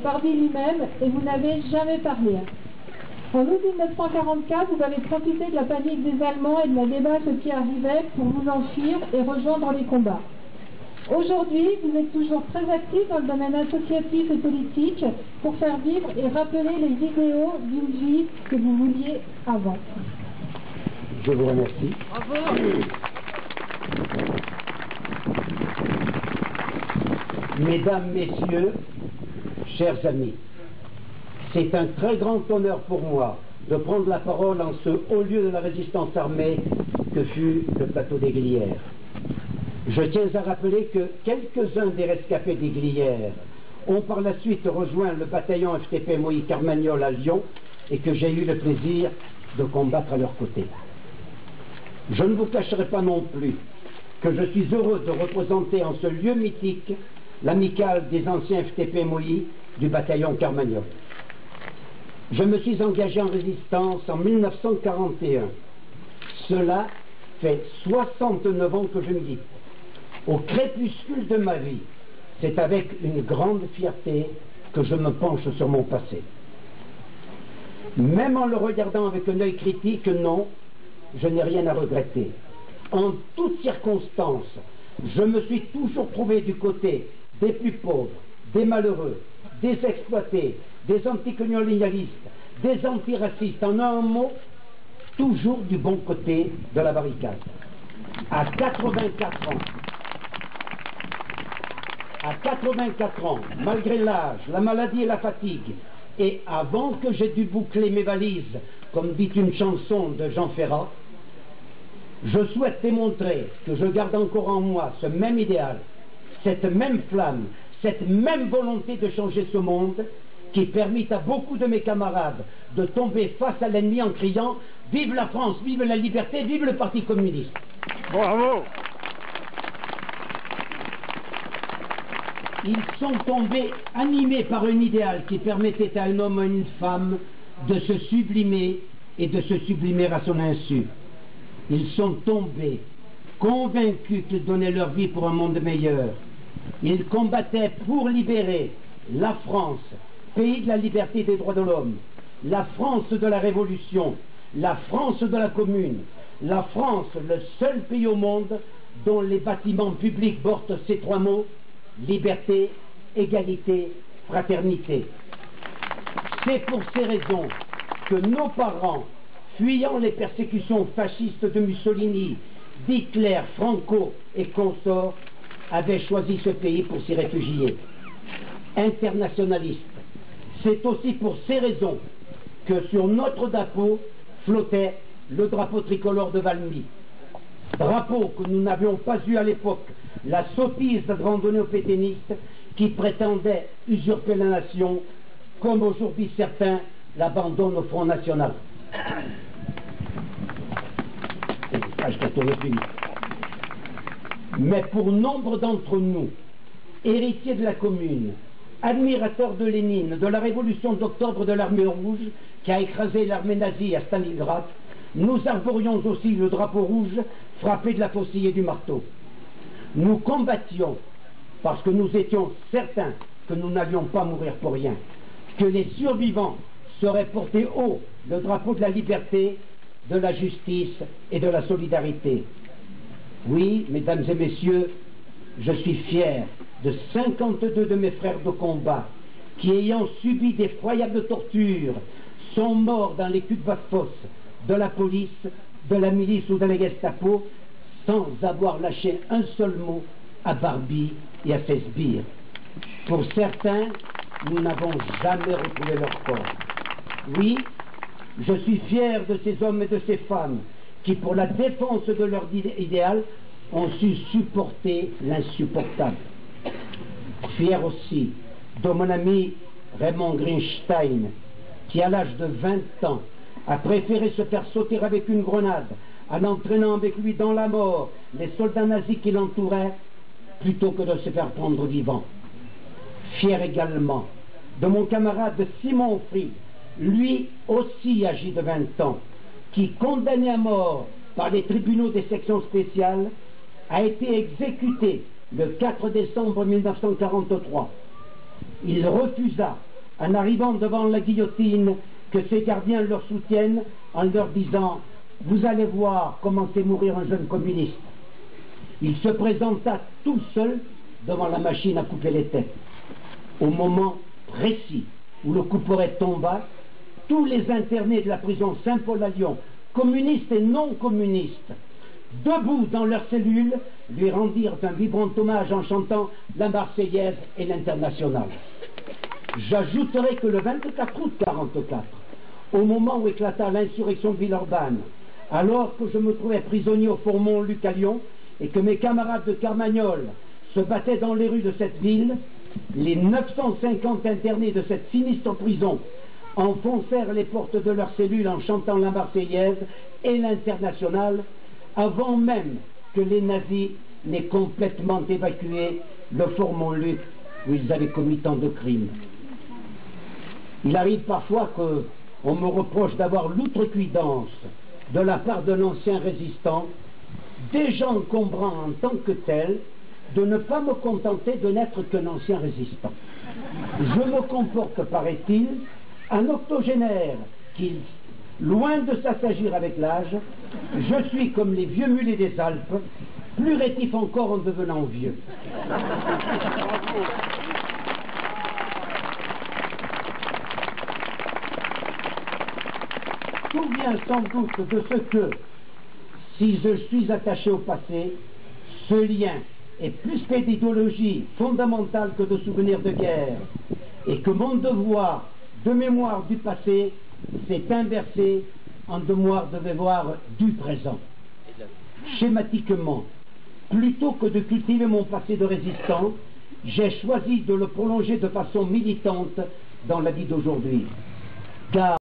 parmi lui-même et vous n'avez jamais parlé. En août 1944, vous avez profité de la panique des Allemands et de la débâcle qui arrivait pour vous enfuir et rejoindre les combats. Aujourd'hui, vous êtes toujours très actif dans le domaine associatif et politique pour faire vivre et rappeler les idéaux d'une vie que vous vouliez avant. Je vous remercie. Bravo. Mesdames, Messieurs, chers amis, c'est un très grand honneur pour moi de prendre la parole en ce haut lieu de la résistance armée que fut le plateau des Glières. Je tiens à rappeler que quelques-uns des rescapés des Glières ont par la suite rejoint le bataillon FTP Moïse Carmagnole à Lyon et que j'ai eu le plaisir de combattre à leur côté. Je ne vous cacherai pas non plus que je suis heureux de représenter en ce lieu mythique l'amicale des anciens FTP Moïse du bataillon Carmagnole. Je me suis engagé en résistance en 1941. Cela fait 69 ans que je milite. Au crépuscule de ma vie, c'est avec une grande fierté que je me penche sur mon passé. Même en le regardant avec un œil critique, non, je n'ai rien à regretter. En toutes circonstances, je me suis toujours trouvé du côté des plus pauvres, des malheureux, des exploités, des anticolonialistes, des antiracistes, en un mot, toujours du bon côté de la barricade. À 84 ans, malgré l'âge, la maladie et la fatigue, et avant que j'aie dû boucler mes valises, comme dit une chanson de Jean Ferrat, je souhaite démontrer que je garde encore en moi ce même idéal, cette même flamme, cette même volonté de changer ce monde qui permit à beaucoup de mes camarades de tomber face à l'ennemi en criant « Vive la France, vive la liberté, vive le Parti communiste !» Bravo! Ils sont tombés animés par un idéal qui permettait à un homme et à une femme de se sublimer et de se sublimer à son insu. Ils sont tombés, convaincus qu'ils donnaient leur vie pour un monde meilleur. Ils combattaient pour libérer la France, pays de la liberté et des droits de l'homme, la France de la Révolution, la France de la Commune, la France, le seul pays au monde dont les bâtiments publics portent ces trois mots: liberté, égalité, fraternité. C'est pour ces raisons que nos parents, fuyant les persécutions fascistes de Mussolini, d'Hitler, Franco et consorts, avaient choisi ce pays pour s'y réfugier. Internationalistes, c'est aussi pour ces raisons que sur notre drapeau flottait le drapeau tricolore de Valmy. Drapeau que nous n'avions pas eu à l'époque la sottise de randonnée aux pétainistes qui prétendaient usurper la nation, comme aujourd'hui certains l'abandonnent au Front National. Mais pour nombre d'entre nous, héritiers de la Commune, admirateurs de Lénine, de la révolution d'octobre de l'armée rouge qui a écrasé l'armée nazie à Stalingrad, nous arborions aussi le drapeau rouge frappé de la faucille et du marteau. Nous combattions parce que nous étions certains que nous n'allions pas mourir pour rien, que les survivants seraient portés haut le drapeau de la liberté, de la justice et de la solidarité. Oui, mesdames et messieurs, je suis fier de 52 de mes frères de combat qui, ayant subi d'effroyables tortures, sont morts dans les culs de fosse de la police, de la milice ou de la Gestapo sans avoir lâché un seul mot à Barbie et à ses sbires. Pour certains, nous n'avons jamais retrouvé leur corps. Oui, je suis fier de ces hommes et de ces femmes qui, pour la défense de leur idéal, ont su supporter l'insupportable. Fier aussi de mon ami Raymond Greenstein, qui à l'âge de 20 ans a préféré se faire sauter avec une grenade en entraînant avec lui dans la mort les soldats nazis qui l'entouraient, plutôt que de se faire prendre vivant. Fier également de mon camarade Simon Free, lui aussi âgé de 20 ans, qui, condamné à mort par les tribunaux des sections spéciales, a été exécuté le 4 décembre 1943. il refusa, en arrivant devant la guillotine, que ses gardiens leur soutiennent en leur disant « Vous allez voir comment c'est mourir un jeune communiste ». Il se présenta tout seul devant la machine à couper les têtes. Au moment précis où le couperet tomba, tous les internés de la prison Saint-Paul à Lyon, communistes et non communistes, debout dans leurs cellules, lui rendirent un vibrant hommage en chantant la Marseillaise et l'Internationale. J'ajouterai que le 24 août 1944, au moment où éclata l'insurrection de Villeurbanne, alors que je me trouvais prisonnier au fort Montluc à Lyon et que mes camarades de Carmagnole se battaient dans les rues de cette ville, les 950 internés de cette sinistre prison enfoncèrent les portes de leurs cellules en chantant la Marseillaise et l'Internationale, avant même que les nazis n'aient complètement évacué le fort Montluc où ils avaient commis tant de crimes. Il arrive parfois qu'on me reproche d'avoir l'outrecuidance de la part d'un ancien résistant, déjà encombrant en tant que tel, de ne pas me contenter de n'être qu'un ancien résistant. Je me comporte, paraît-il, un octogénaire qui, loin de s'assagir avec l'âge, je suis comme les vieux mulets des Alpes, plus rétif encore en devenant vieux. Tout vient sans doute de ce que, si je suis attaché au passé, ce lien est plus fait d'idéologie fondamentale que de souvenirs de guerre, et que mon devoir de mémoire du passé s'est inversé en devoir de mémoire du présent. Schématiquement, plutôt que de cultiver mon passé de résistant, j'ai choisi de le prolonger de façon militante dans la vie d'aujourd'hui. Car